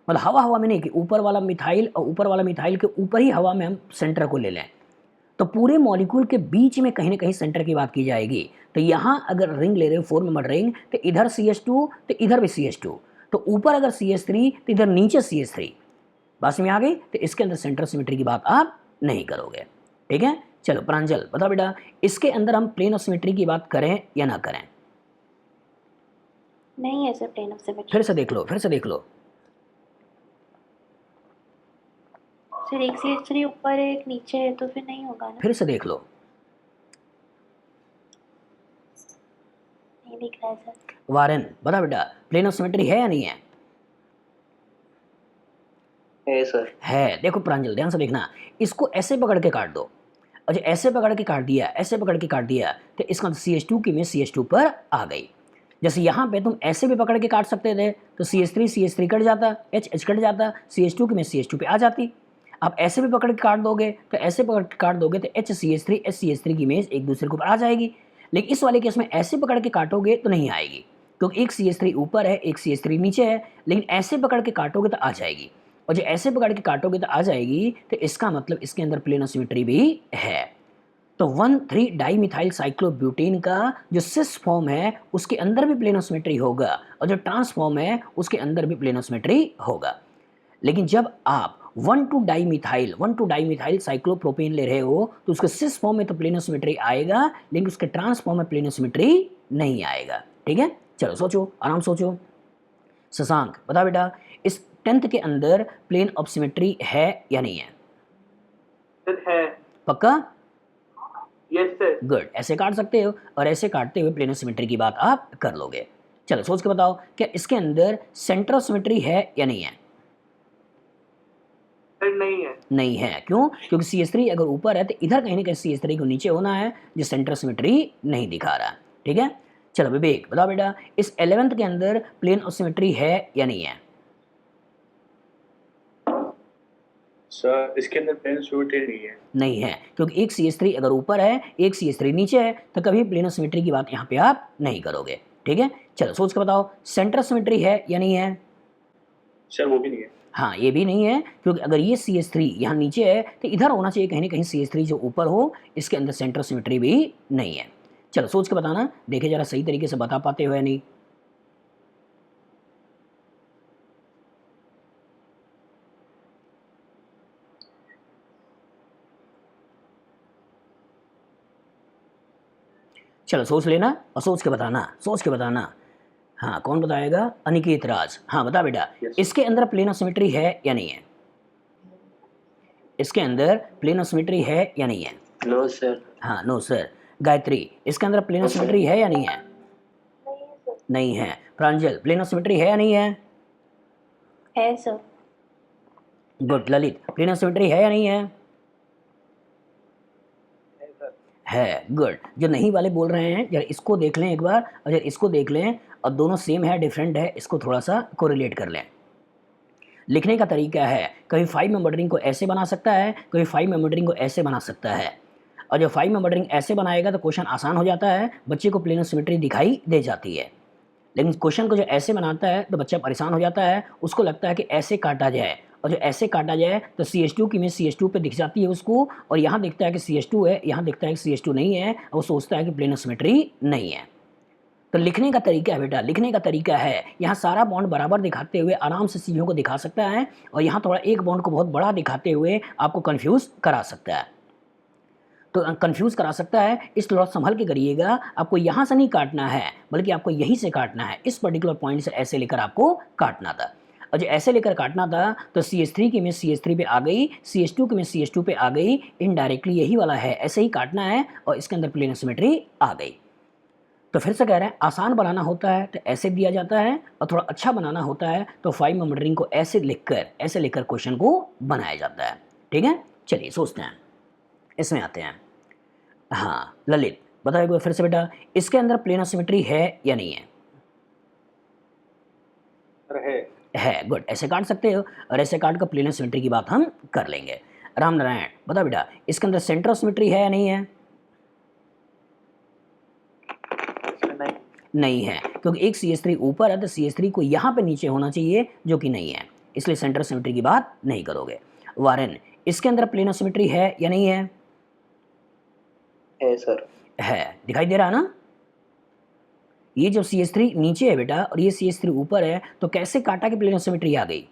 मतलब हवा में नहीं कि ऊपर वाला मिथाइल और ऊपर वाला मिथाइल के ऊपर ही हवा में हम सेंटर को ले लें। तो पूरे मॉलिक्यूल के बीच में कहीं ना कहीं सेंटर की बात की जाएगी। तो यहाँ अगर रिंग ले रहे हो 4 मेंबर रिंग, तो इधर CH2 तो इधर भी CH2, तो ऊपर अगर CH3 तो इधर नीचे CH3। बात में आ गई। तो इसके अंदर सेंटर ऑफ सिमेट्री की बात आप नहीं करोगे। ठीक है, चलो प्रांजल बता बेटा, इसके अंदर हम प्लेन ऑफ सिमेट्री की बात करें या ना करें? नहीं है सर प्लेन ऑफ सिमेट्री। फिर से देख लो, फिर से देख लो। सर एक CH3 ऊपर है एक नीचे है तो फिर नहीं होगा ना। फिर से देख लो। नहीं दिख रहा है सर। वारन बता बेटा, प्लेन ऑफ सिमेट्री है या नहीं है? है सर। है। देखो प्रांजल ध्यान से देखना, इसको ऐसे पकड़ के काट दो। अच्छा ऐसे पकड़ के काट दिया, ऐसे पकड़ के काट दिया, तो इसका CH2 की इमेज CH2 पर आ गई। जैसे यहाँ पे तुम ऐसे भी पकड़ के काट सकते थे तो CH3 कट जाता, H कट जाता, CH2 की इमेज CH2 पे आ जाती। आप ऐसे भी पकड़ के काट दोगे तो ऐसे पकड़ के काट दोगे तो HCH3 की इमेज एक दूसरे के ऊपर आ जाएगी। लेकिन इस वाले केस में ऐसे पकड़ के काटोगे तो नहीं आएगी, क्योंकि एक CH3 ऊपर है एक CH3 नीचे है। लेकिन ऐसे पकड़ के काटोगे तो आ जाएगी, और जो ऐसे पकड़ के काटोगे तो आ जाएगी, तो इसका मतलब इसके अंदर प्लेन ऑफ सिमेट्री भी है। तो 1,3 डाइमिथाइल साइक्लोब्यूटेन का जो सिस फॉर्म है उसके अंदर भी प्लेन ऑफ सिमेट्री होगा, और जो ट्रांस फॉर्म है उसके अंदर भी प्लेन ऑफ सिमेट्री होगा। लेकिन जब आप 1,2 डाइमिथाइल साइक्लोप्रोपेन ले रहे हो तो उसके सिस फॉर्म में तो प्लेन ऑफ सिमेट्री आएगा, लेकिन उसके ट्रांस फॉर्म में प्लेन ऑफ सिमेट्री नहीं आएगा। ठीक है, चलो सोचो, आराम सोचो। शशांक बता बेटा, इस 10th के अंदर प्लेन ऑफ सिमेट्री है या नहीं है? सर है। पक्का? Yes sir. गुड, ऐसे काट सकते हो, और ऐसे काटते हुए प्लेन ऑफ सिमेट्री की बात आप कर लोगे। चलो सोच के बताओ, क्या इसके अंदर सेंटर ऑफ सिमेट्री है या नहीं है? सर नहीं है। नहीं है, क्यों? क्योंकि CH3 अगर ऊपर है तो इधर कहीं ना कहीं CH3 को नीचे होना है, जो सेंटर ऑफ सिमेट्री नहीं दिखा रहा। ठीक है, चलो विवेक बताओ बेटा, इस 11th के अंदर प्लेन ऑफ सिमेट्री है या नहीं है? सर इसके अंदर प्लेन सिमेट्री नहीं है। नहीं है, क्योंकि एक CH3 अगर ऊपर है एक CH3 नीचे है तो कभी प्लेन ऑफ सिमेट्री की बात यहाँ पे आप नहीं करोगे। ठीक है, चलो सोच के बताओ, सेंटर ऑफ सिमेट्री है या नहीं है? सर वो भी नहीं है। हाँ, ये भी नहीं है, क्योंकि अगर ये CH3 यहाँ नीचे है तो इधर होना चाहिए कहीं ना कहीं CH3 जो ऊपर हो। इसके अंदर सेंटर ऑफ सिमेट्री भी नहीं है। चलो सोच के बताना, देखे जरा सही तरीके से बता पाते हो या नहीं। चलो सोच लेना और सोच के बताना, सोच के बताना। हाँ, कौन बताएगा? अनिकेत राज। हाँ बता बेटा, इसके अंदर प्लेन ऑफ सिमेट्री है या नहीं है? इसके अंदर प्लेन ऑफ सिमेट्री है या नहीं है? No sir. हाँ, नो सर। गायत्री, इसके अंदर प्लेन ऑफ सिमेट्री है या नहीं है? नहीं है सर। नहीं है। प्रांजल, प्लेन ऑफ सिमेट्री है या नहीं है? है sir. Good. Lalit, plane of symmetry है या नहीं है? है। गुड। जो नहीं वाले बोल रहे हैं जरा इसको देख लें एक बार, और जरा इसको देख लें, और दोनों सेम है डिफरेंट है, इसको थोड़ा सा कोरिलेट कर लें। लिखने का तरीका है, कभी 5 मेंबर रिंग को ऐसे बना सकता है, कभी 5 मेंबर रिंग को ऐसे बना सकता है। और जब 5 मेंबर रिंग ऐसे बनाएगा तो क्वेश्चन आसान हो जाता है, बच्चे को प्लेन ऑफ सिमेट्री दिखाई दे जाती है। लेकिन क्वेश्चन को जो ऐसे बनाता है तो बच्चा परेशान हो जाता है, उसको लगता है कि ऐसे काटा जाए, और जो ऐसे काटा जाए तो CH2 की इमेज CH2 पे दिख जाती है उसको, और यहाँ दिखता है कि CH2 है, यहाँ दिखता है कि CH2 नहीं है, और वो सोचता है कि प्लेन ऑफ सिमेट्री नहीं है। तो लिखने का तरीका है बेटा, लिखने का तरीका है, यहाँ सारा बॉन्ड बराबर दिखाते हुए आराम से चीज़ों को दिखा सकता है, और यहाँ थोड़ा एक बॉन्ड को बहुत बड़ा दिखाते हुए आपको कन्फ्यूज़ करा सकता है। तो कंफ्यूज करा सकता है, इस थोड़ा संभल के करिएगा। आपको यहाँ से नहीं काटना है, बल्कि आपको यहीं से काटना है, इस पर्टिकुलर पॉइंट से ऐसे लेकर आपको काटना था। और जो ऐसे लेकर काटना था तो CH3 की इमेज CH3 पे आ गई, CH2 की इमेज CH2 पे आ गई, इनडायरेक्टली यही वाला है, ऐसे ही काटना है, और इसके अंदर प्लेन ऑफ सिमेट्री आ गई। तो फिर से कह रहे हैं, आसान बनाना होता है तो ऐसे दिया जाता है, और थोड़ा अच्छा बनाना होता है तो 5 मेंबर रिंग को ऐसे लिखकर क्वेश्चन को बनाया जाता है। ठीक है, चलिए सोचते हैं, इसमें आते हैं। हाँ ललित बताओ एक बार फिर से बेटा, इसके अंदर प्लेन ऑफ सिमेट्री है या नहीं है? है। गुड, ऐसे काट सकते हो, और ऐसे काट कर प्लेन ऑफ सिमेट्री की बात हम कर लेंगे। राम नारायण बताओ बेटा, इसके अंदर सेंटर ऑफ सिमेट्री है या नहीं है? नहीं है, क्योंकि एक CH3 ऊपर है तो CH3 को यहाँ पे नीचे होना चाहिए, जो कि नहीं है, इसलिए सेंटर ऑफ सिमेट्री की बात नहीं करोगे। वारेन, इसके अंदर प्लेन ऑफ सिमेट्री है या नहीं है? है सर। है। दिखाई दे रहा है ना? ये जब CH3 नीचे है बेटा और ये CH3 ऊपर है, तो कैसे काटा कि प्लेन ऑफ सिमेट्री आ गई?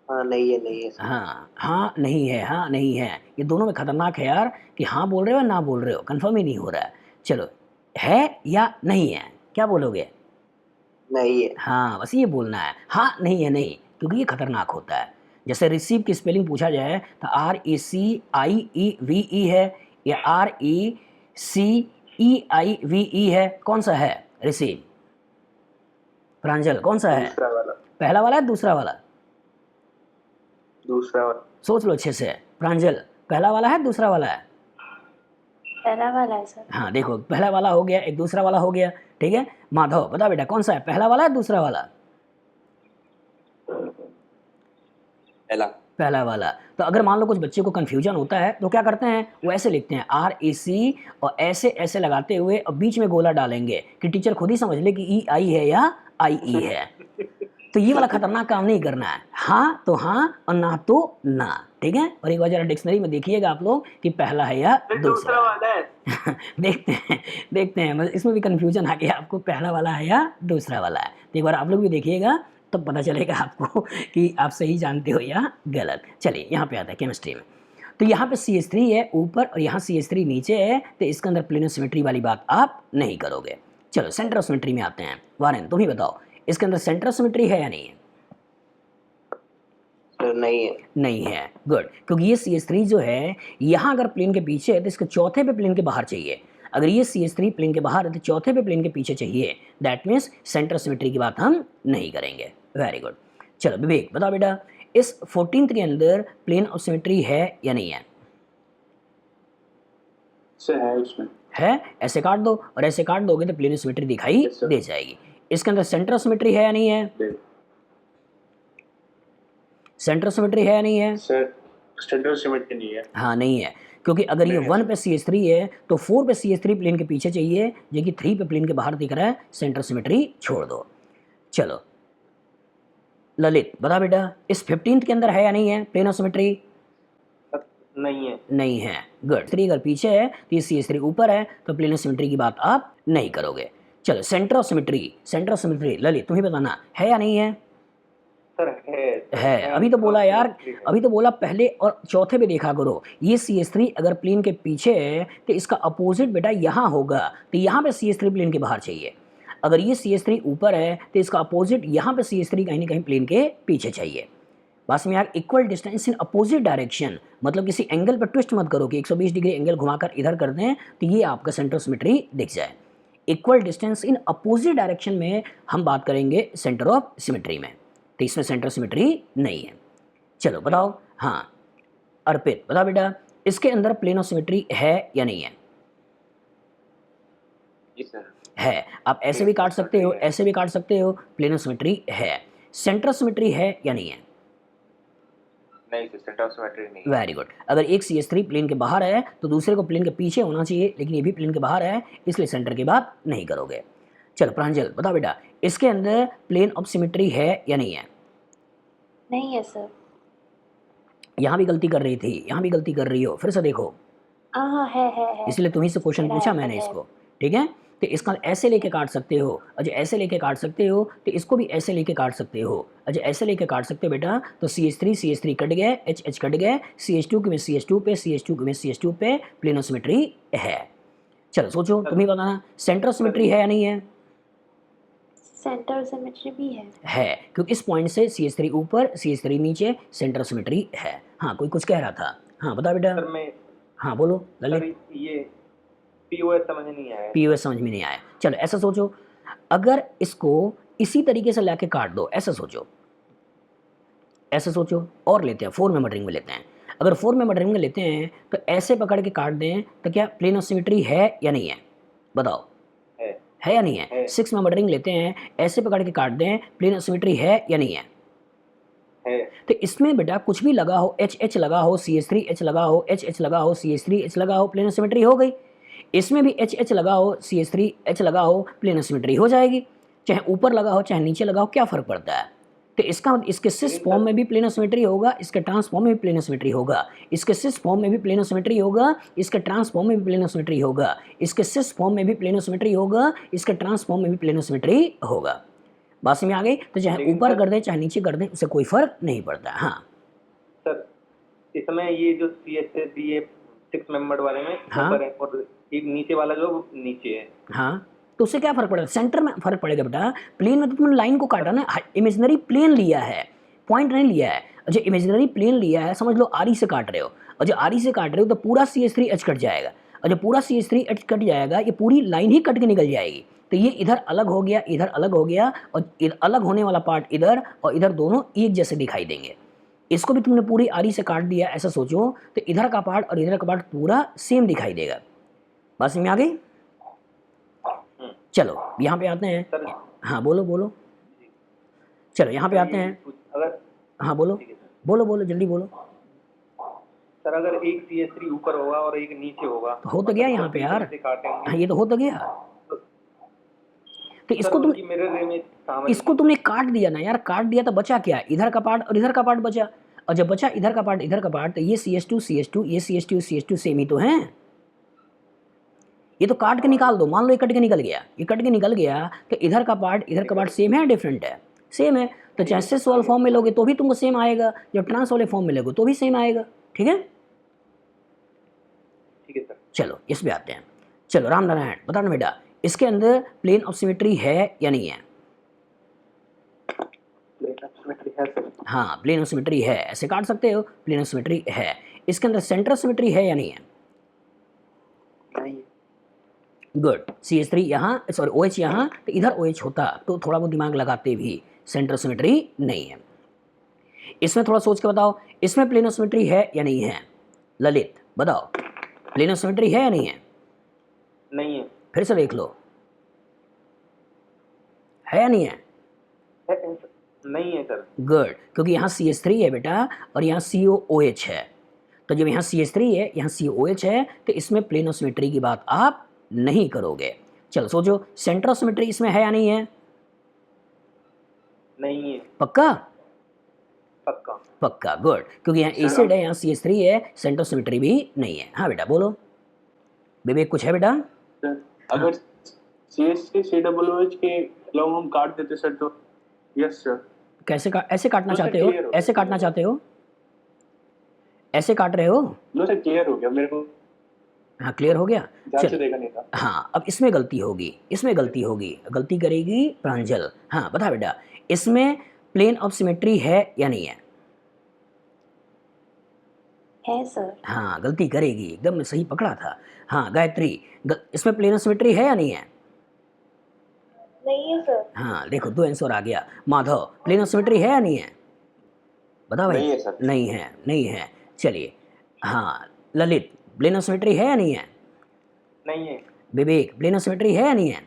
हाँ नहीं है, नहीं है सर। हाँ, हाँ नहीं है, हाँ नहीं है, ये दोनों में खतरनाक है यार कि हाँ बोल रहे हो या ना बोल रहे हो, कन्फर्म ही नहीं हो रहा है। चलो, है या नहीं है, क्या बोलोगे? नहीं है। हाँ, बस ये बोलना है, हाँ नहीं है नहीं, क्योंकि ये खतरनाक होता है। जैसे रिसीव की स्पेलिंग पूछा जाए तो RECIEVE है या RECEIVE है, कौन सा है रिसीव? प्रांजल कौन सा है? दूसरा वाला। पहला वाला है दूसरा वाला? दूसरा वाला। सोच लो अच्छे से। प्रांजल, पहला वाला है दूसरा वाला है? पहला वाला है सर। हाँ देखो, पहला वाला हो गया, एक दूसरा वाला हो गया, ठीक है। माधव बता बेटा कौन सा है, पहला वाला है दूसरा वाला? पहला। पहला वाला। तो अगर मान लो कुछ बच्चे को कन्फ्यूजन होता है तो क्या करते हैं, वो ऐसे लिखते हैं REC और ऐसे ऐसे लगाते हुए और बीच में गोला डालेंगे कि टीचर खुद ही समझ ले कि EI है या IE है। तो ये वाला खतरनाक काम नहीं करना है, हाँ तो हाँ और ना तो ना, ठीक है। और एक बार जरा डिक्शनरी में देखिएगा आप लोग कि पहला है या दूसरा वाला है। देखते हैं बस इसमें भी कन्फ्यूजन आ गया आपको, पहला वाला है या दूसरा वाला है। तो एक बार आप लोग भी देखिएगा तब पता चलेगा आपको कि आप सही जानते हो या गलत। चलिए यहाँ पे आता है केमिस्ट्री में। तो यहाँ पे CH3 है ऊपर और यहाँ CH3 नीचे है, तो इसके अंदर प्लेनो सिमेट्री वाली बात आप नहीं करोगे। चलो सेंटर ऑफ सिमेट्री में आते हैं। वारेन तुम ही बताओ, इसके अंदर सेंटर ऑफ सिमेट्री है या नहीं है? सर नहीं है। नहीं है, गुड, क्योंकि ये CH3 जो है यहाँ अगर प्लेन के पीछे है तो इसके चौथे पे प्लेन के बाहर चाहिए। अगर ये CH3 प्लेन के बाहर है तो चौथे पे प्लेन के पीछे चाहिए, दैट मीन्स सेंटर सिमेट्री की बात हम नहीं करेंगे। Very good. चलो विवेक बताओ बेटा, इस 14th के अंदर प्लेन ऑफ सिमेट्री है या नहीं है? सर है उसमें। है, ऐसे काट दो और ऐसे काट दोगे तो प्लेन ऑफ सिमेट्री दिखाई Yes, sir. दे जाएगी। इसके अंदर सेंटर ऑफ सिमेट्री है या नहीं है? सेंटर ऑफ सिमेट्री है या नहीं है? सर स्टैंडर्ड सिमेट्री नहीं है। हाँ नहीं है, क्योंकि अगर ये 1 पे CH3 है तो 4 पे CH3 प्लेन के पीछे चाहिए, जो कि 3 पे प्लेन के बाहर दिख रहा है, सेंटर सिमेट्री छोड़ दो। चलो ललित बता बेटा, इस 15th के अंदर है या नहीं है प्लेन ऑफ सिमेट्री? नहीं है। नहीं है, गुड। 3 अगर पीछे है तो ये CH3 ऊपर है, तो प्लेन ऑफ सिमेट्री की बात आप नहीं करोगे। चलो सेंटर ऑफ सिमेट्री ललित तुम्हें बताना है या नहीं है? सर है, अभी तो बोला यार, अभी तो बोला पहले और चौथे पे देखा करो। ये CH3 अगर प्लेन के पीछे है तो इसका अपोजिट बेटा यहाँ होगा, तो यहाँ पे CH3 प्लेन के बाहर चाहिए। अगर ये CH3 ऊपर है तो इसका अपोजिट यहाँ पे CH3 कहीं ना कहीं प्लेन के पीछे चाहिए। बस में यार equal distance in opposite direction, मतलब किसी एंगल पर ट्विस्ट मत करो कि 120 डिग्री एंगल घुमाकर इधर कर दें तो ये आपका सेंटर ऑफ सिमेट्री दिख जाए। Equal distance in opposite direction में हम बात करेंगे सेंटर ऑफ सिमेट्री में, तो इसमें सेंटर सिमेट्री नहीं है। चलो बताओ, हाँ अर्पित बता बेटा, इसके अंदर प्लेन ऑफ सिमेट्री है या नहीं है? जी सर। है। आप ऐसे भी काट सकते हो, ऐसे भी काट सकते हो, प्लेन ऑफ सिमेट्री है। सेंटर ऑफ सिमेट्री है या नहीं है? नहीं सर, सेंटर ऑफ सिमेट्री नहीं। Very good. अगर एक CH3 प्लेन के बाहर है तो दूसरे को प्लेन के पीछे होना चाहिए, लेकिन ये भी प्लेन के बाहर है, इसलिए सेंटर की बात नहीं करोगे। चलो प्रांजल बता बेटा, इसके अंदर प्लेन ऑफ सिमेट्री है या नहीं है? नहीं है सर। यहाँ भी गलती कर रही थी, यहाँ भी गलती कर रही हो, फिर से देखो, हाँ है। इसलिए तुम्ही से क्वेश्चन पूछा मैंने इसको, ठीक है। तो इसका ऐसे लेके काट सकते हो, अजय ऐसे लेके काट सकते हो, तो इसको भी ऐसे लेके काट सकते हो, अजय ऐसे लेके काट सकते हो बेटा। तो CH3 कट गए, H कट गए, CH2 में CH2 पे, CH2 में CH2 पे प्लेन ऑफ सिमेट्री है। चलो सोचो, तुम्हें बताना सेंटर ऑफ सिमेट्री है या नहीं है? सेंटर सिमेट्री भी है, क्योंकि इस पॉइंट से CH3 ऊपर CH3 नीचे, सेंटर ऑफ सिमेट्री है। हाँ कोई कुछ कह रहा था, हाँ बता बेटा। सर मैं हाँ बोलो ललित। ये POS समझ नहीं आया। POS समझ में नहीं आया। चलो ऐसा सोचो, अगर इसको इसी तरीके से लाके काट दो, ऐसा सोचो, ऐसा सोचो, और लेते हैं 4 मेंबर रिंग में लेते हैं। अगर 4 मेंबर रिंग में लेते हैं तो ऐसे पकड़ के काट दें तो क्या प्लेन ऑफ सिमेट्री है या नहीं है? बताओ, है या नहीं है? 6 मेंबर रिंग लेते हैं, ऐसे पकड़ के काट दें, प्लेन ऑफ सिमेट्री है या नहीं है? तो इसमें बेटा कुछ भी लगा हो, H लगा हो, CH3H लगा हो, H लगा हो, CH3H लगा हो, प्लेन ऑफ सिमेट्री हो गई। इसमें भी H लगा हो, CH3H लगा हो, प्लेन ऑफ सिमेट्री हो जाएगी। चाहे ऊपर लगा हो चाहे नीचे लगा हो, क्या फर्क पड़ता है? तो इसका इसके सिस फॉर्म में भी प्लेन ऑफ सिमेट्री होगा, इसके ट्रांसफॉर्म में भी प्लेन ऑफ सिमेट्री होगा, इसके सिस फॉर्म में भी प्लेन ऑफ सिमेट्री होगा, इसके ट्रांसफॉर्म में भी प्लेन ऑफ सिमेट्री होगा, इसके सिस फॉर्म में भी प्लेन ऑफ सिमेट्री होगा, इसके ट्रांसफॉर्म में भी प्लेन ऑफ सिमेट्री होगा। बात समझ में आ गई? तो चाहे लेकिन ऊपर सर- कर दे चाहे नीचे कर दे उससे कोई फर्क नहीं पड़ता। हाँ सर इसमें ये जो CSS ये 6 मेंबर वाले में हाँ। ऊपर है और एक नीचे वाला जो वो नीचे है। हाँ, तो उससे क्या फर्क पड़ेगा? सेंटर में फर्क पड़ेगा बेटा। प्लेन में तो तुमने लाइन को काटा ना, इमेजिनरी प्लेन लिया है, पॉइंट नहीं लिया है। और जो इमेजिनरी प्लेन लिया है समझ लो आरी से काट रहे हो, और जो आरी से काट रहे हो तो पूरा CH3H कट जाएगा, और जब पूरा CH3H कट जाएगा ये पूरी लाइन ही कट के निकल जाएगी। तो ये इधर अलग हो गया, इधर अलग हो गया, और अलग होने वाला पार्ट इधर और इधर दोनों एक जैसे दिखाई देंगे। इसको भी तुमने पूरी आरी से काट दिया ऐसा सोचो, तो इधर का पार्ट और इधर का पार्ट पूरा सेम दिखाई देगा। बात समझ में आ गई? चलो यहाँ पे आते हैं। सर हाँ बोलो बोलो। चलो यहाँ पे आते हैं। अगर हाँ बोलो ठीक है सर। बोलो बोलो जल्दी बोलो। सर अगर एक CH3 ऊपर होगा और एक नीचे होगा तो हो तो गया यहाँ पे यार। से काटेंगे हाँ ये तो हो तो गया। तो इसको सर तुम उनकी मिरर इमेज सामने इसको तुमने काट दिया ना यार, काट दिया तो बचा क्या? इधर का पार्ट और इधर का पार्ट बचा, और जब बचा इधर का पार्ट इधर का पार्ट, तो ये CH2 ये CH2 सेम ही तो हैं। ये तो काट के निकाल दो, मान लो ये कट के निकल गया, ये कट के निकल गया, तो इधर का पार्ट सेम है डिफरेंट है? सेम है। तो चाहे सिस वाले फॉर्म में लोगे तो भी तुमको सेम आएगा, जब ट्रांस वाले फॉर्म में लोगे तो भी सेम आएगा। ठीक है सर। चलो इस पे आते हैं। चलो राम नारायण बताना बेटा, इसके अंदर प्लेन ऑफ सिमेट्री है या नहीं है? प्लेन ऑफ सिमेट्री है सर। हाँ प्लेन ऑफ सिमेट्री है, ऐसे काट सकते हो, प्लेन ऑफ सिमेट्री है। इसके अंदर सेंटर ऑफ सिमेट्री है या नहीं है? नहीं गुड। CH3 यहाँ, सॉरी OH यहाँ, तो इधर OH होता तो थोड़ा बहुत दिमाग लगाते भी। सेंटर ऑफ सिमेट्री नहीं है। इसमें थोड़ा सोच के बताओ, इसमें प्लेन ऑफ सिमेट्री है या नहीं है? ललित बताओ, प्लेन ऑफ सिमेट्री है या नहीं है? नहीं है। फिर से देख लो, है या नहीं है? नहीं है सर। गुड, क्योंकि यहाँ CH3 है बेटा और यहाँ COOH है। तो जब यहाँ CH3 है यहाँ COOH है, तो इसमें प्लेन ऑफ सिमेट्री की बात आप नहीं करोगे। चलो सोचो, सेंटर ऑफ सिमेट्री इसमें है या नहीं है? नहीं है। पक्का? पक्का। पक्का, गुड, क्योंकि यहाँ एसिड है यहाँ CH3 है, सेंटर ऑफ सिमेट्री भी नहीं है। हाँ बेटा बोलो, विवेक कुछ है बेटा? सर अगर CH3COOH के अलावा हम काट देते सर तो? Yes sir. कैसे ऐसे काटना तो सर चाहते हो? clear हो गया। ऐसे काटना चाहते हो? ऐसे काट रहे हो? लो सर क्लियर हो गया मेरे को, हाँ क्लियर हो गया। ध्यान से चल देखा नहीं था। हाँ अब इसमें गलती होगी, इसमें गलती होगी, गलती करेगी प्रांजल। हाँ बता बेटा, इसमें प्लेन ऑफ सिमेट्री है या नहीं है? है सर। हाँ गलती करेगी, एकदम सही पकड़ा था। हाँ गायत्री, इसमें प्लेन ऑफ सिमेट्री है या नहीं है? नहीं है सर। हाँ देखो 2 आंसर आ गया। माधव, प्लेन ऑफ सिमेट्री है या नहीं है? बता भाई। नहीं है सर। नहीं है, नहीं है। चलिए हाँ ललित, प्लेन ऑफ सिमेट्री है या नहीं है? नहीं है। विवेक, प्लेन ऑफ सिमेट्री है या नहीं है?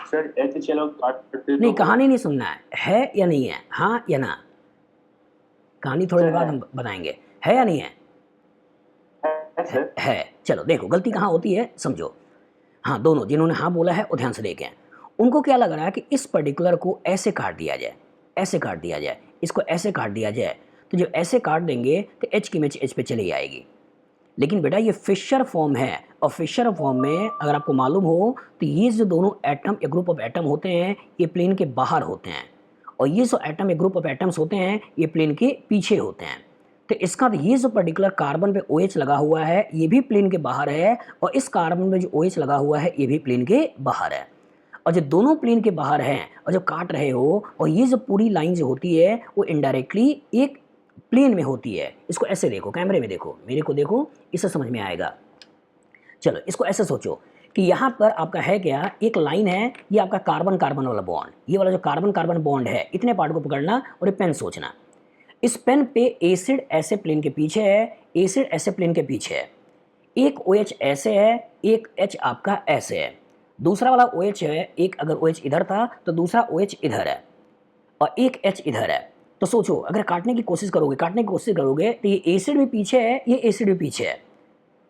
सर ऐसे चलो काट देते नहीं कहानी नहीं सुनना है या नहीं है, हाँ या ना। कहानी थोड़ी देर बाद हम बताएंगे, है या नहीं है? सर। है। चलो देखो गलती कहाँ होती है समझो। हाँ दोनों जिन्होंने हाँ बोला है वो ध्यान से देखें। उनको क्या लग रहा है कि इस पर्टिकुलर को ऐसे काट दिया जाए, ऐसे काट दिया जाए, इसको ऐसे काट दिया जाए, तो जब ऐसे काट देंगे तो H की इमेज H पे चली आएगी। लेकिन बेटा ये फिशर फॉर्म है, और फिशर फॉर्म में अगर आपको मालूम हो तो ये जो दोनों एटम या ग्रुप ऑफ एटम होते हैं ये प्लेन के बाहर होते हैं, और ये जो एटम या ग्रुप ऑफ एटम्स होते हैं ये प्लेन के पीछे होते हैं। तो इसका ये जो पर्टिकुलर कार्बन पे OH लगा हुआ है ये भी प्लेन के बाहर है, और इस कार्बन पे जो OH लगा हुआ है ये भी प्लेन के बाहर है। और जब दोनों प्लेन के बाहर हैं और जब काट रहे हो, और ये जो पूरी लाइन जो होती है वो इनडायरेक्टली एक प्लेन में होती है। इसको ऐसे देखो, कैमरे में देखो, मेरे को देखो, इससे समझ में आएगा। चलो इसको ऐसे सोचो कि यहाँ पर आपका है क्या, एक लाइन है, ये आपका कार्बन कार्बन वाला बॉन्ड, ये वाला जो कार्बन कार्बन बॉन्ड है, इतने पार्ट को पकड़ना और ये पेन सोचना। इस पेन पे एसिड ऐसे प्लेन के पीछे है, एसिड ऐसे प्लेन के पीछे है, एक OH ऐसे है, एक H आपका ऐसे है, दूसरा वाला OH है, एक अगर OH इधर था तो दूसरा OH इधर है, और एक H इधर है। तो सोचो अगर काटने की कोशिश करोगे तो ये एसिड भी पीछे है, ये एसिड भी पीछे है,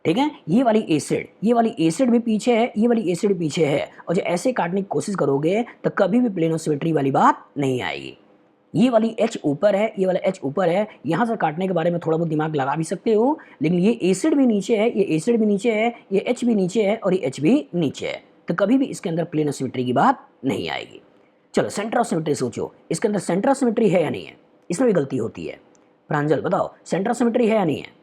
ठीक है, ये वाली एसिड भी पीछे है, ये वाली एसिड भी पीछे है, और जो ऐसे काटने की कोशिश करोगे तो कभी भी प्लेन ऑफ सिमेट्री वाली बात नहीं आएगी। ये वाली H ऊपर है, ये वाला H ऊपर है, यहाँ से काटने के बारे में थोड़ा बहुत दिमाग लगा भी सकते हो, लेकिन ये एसिड भी नीचे है, ये एसिड भी नीचे है, ये H भी नीचे है और ये H भी नीचे है। तो कभी भी इसके अंदर प्लेन ऑफ सिमेट्री की बात नहीं आएगी। चलो सेंटर ऑफ सिमेट्री सोचो, इसके अंदर सेंटर ऑफ सिमेट्री है या नहीं है? इसमें भी गलती होती है। प्रांजल बताओ, सेंटर ऑफ सिमेट्री है या नहीं है?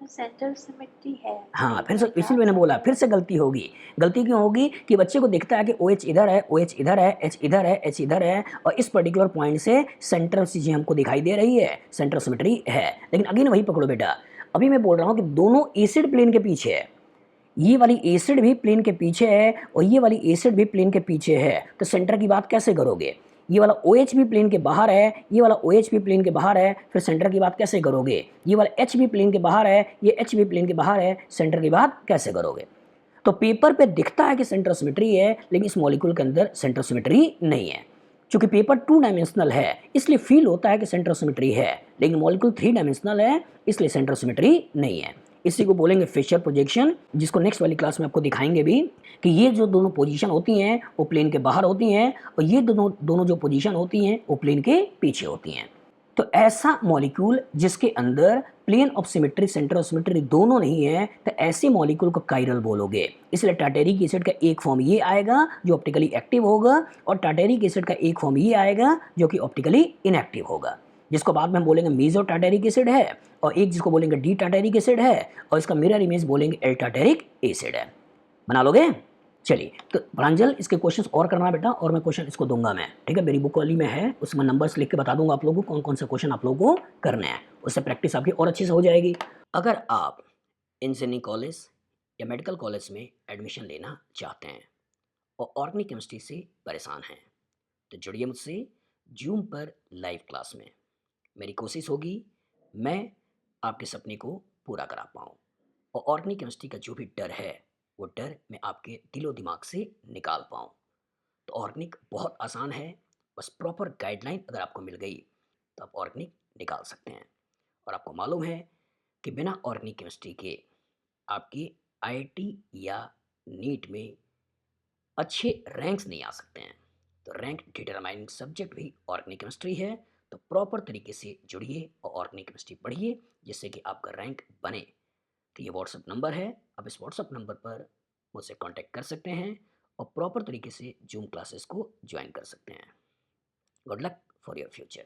सेंटर ऑफ सिमेट्री है। हाँ, फिर से इसीलिए मैंने बोला फिर से गलती होगी। गलती क्यों होगी कि बच्चे को दिखता है कि OH इधर है, OH इधर है, H इधर है, H इधर है, और इस पर्टिकुलर पॉइंट से सेंटर ऑफ चीज़ें हमको दिखाई दे रही है, सेंटर ऑफ सिमेट्री है। लेकिन अगेन वही पकड़ो बेटा, अभी मैं बोल रहा हूँ कि दोनों एसिड प्लेन के पीछे है। ये वाली एसिड भी प्लेन के पीछे है और ये वाली एसिड भी प्लेन के पीछे है, तो सेंटर की बात कैसे करोगे? ये वाला OH भी प्लेन के बाहर है, ये वाला OH भी प्लेन के बाहर है, फिर सेंटर की बात कैसे करोगे? ये वाला H भी प्लेन के बाहर है, ये H भी प्लेन के बाहर है, सेंटर की बात कैसे करोगे? तो पेपर पे दिखता है कि सेंटर ऑफ सिमेट्री है, लेकिन इस मॉलिक्यूल के अंदर सेंटर ऑफ सिमेट्री नहीं है। चूंकि पेपर 2 डायमेंशनल है, इसलिए फील होता है कि सेंटर ऑफ सिमेट्री है, लेकिन मॉलिक्यूल 3 डायमेंशनल है, इसलिए सेंटर ऑफ सिमेट्री नहीं है। इसी को बोलेंगे फेशियल प्रोजेक्शन, जिसको नेक्स्ट वाली क्लास में आपको दिखाएंगे भी कि ये जो दोनों पोजीशन होती हैं वो प्लेन के बाहर होती हैं, और ये दोनों जो पोजीशन होती हैं वो प्लेन के पीछे होती हैं। तो ऐसा मॉलिक्यूल जिसके अंदर plane of symmetry, centre of symmetry दोनों नहीं है, तो ऐसे मॉलिक्यूल को कायरल बोलोगे। इसलिए टार्टेरिक एसिड का एक फॉर्म ये आएगा जो ऑप्टिकली एक्टिव होगा, और टार्टेरिक एसिड का एक फॉर्म ये आएगा जो कि ऑप्टिकली इनएक्टिव होगा, जिसको बाद में हम बोलेंगे मेसो टार्टेरिक एसिड है, और एक जिसको बोलेंगे डी टार्टेरिक एसिड है, और इसका मिरर इमेज बोलेंगे एल टार्टेरिक एसिड है। बना लोगे? चलिए, तो प्रांजल इसके क्वेश्चंस और करना बेटा, और मैं क्वेश्चन इसको दूंगा मैं, ठीक है? मेरी बुक वाली में है, उसमें नंबर्स लिख के बता दूंगा आप लोगों को कौन कौन से क्वेश्चन आप लोगों को करने हैं, उससे प्रैक्टिस आपकी और अच्छी से हो जाएगी। अगर आप इंजीनियरिंग कॉलेज या मेडिकल कॉलेज में एडमिशन लेना चाहते हैं और ऑर्गेनिक केमिस्ट्री से परेशान हैं, तो जुड़िए मुझसे जूम पर लाइव क्लास में। मेरी कोशिश होगी मैं आपके सपने को पूरा करा पाऊँ, और ऑर्गेनिक केमिस्ट्री का जो भी डर है वो डर मैं आपके दिलो दिमाग से निकाल पाऊँ। तो ऑर्गेनिक बहुत आसान है, बस प्रॉपर गाइडलाइन अगर आपको मिल गई तो आप ऑर्गेनिक निकाल सकते हैं। और आपको मालूम है कि बिना ऑर्गेनिक केमिस्ट्री के आपके IIT या नीट में अच्छे रैंक्स नहीं आ सकते हैं। तो रैंक डिटरमाइनिंग सब्जेक्ट भी ऑर्गेनिक केमिस्ट्री है, तो प्रॉपर तरीके से जुड़िए और ऑर्गेनिक केमिस्ट्री पढ़िए, जिससे कि आपका रैंक बने। तो ये व्हाट्सअप नंबर है, आप इस व्हाट्सअप नंबर पर मुझसे कांटेक्ट कर सकते हैं और प्रॉपर तरीके से जूम क्लासेस को ज्वाइन कर सकते हैं। Good luck for your future.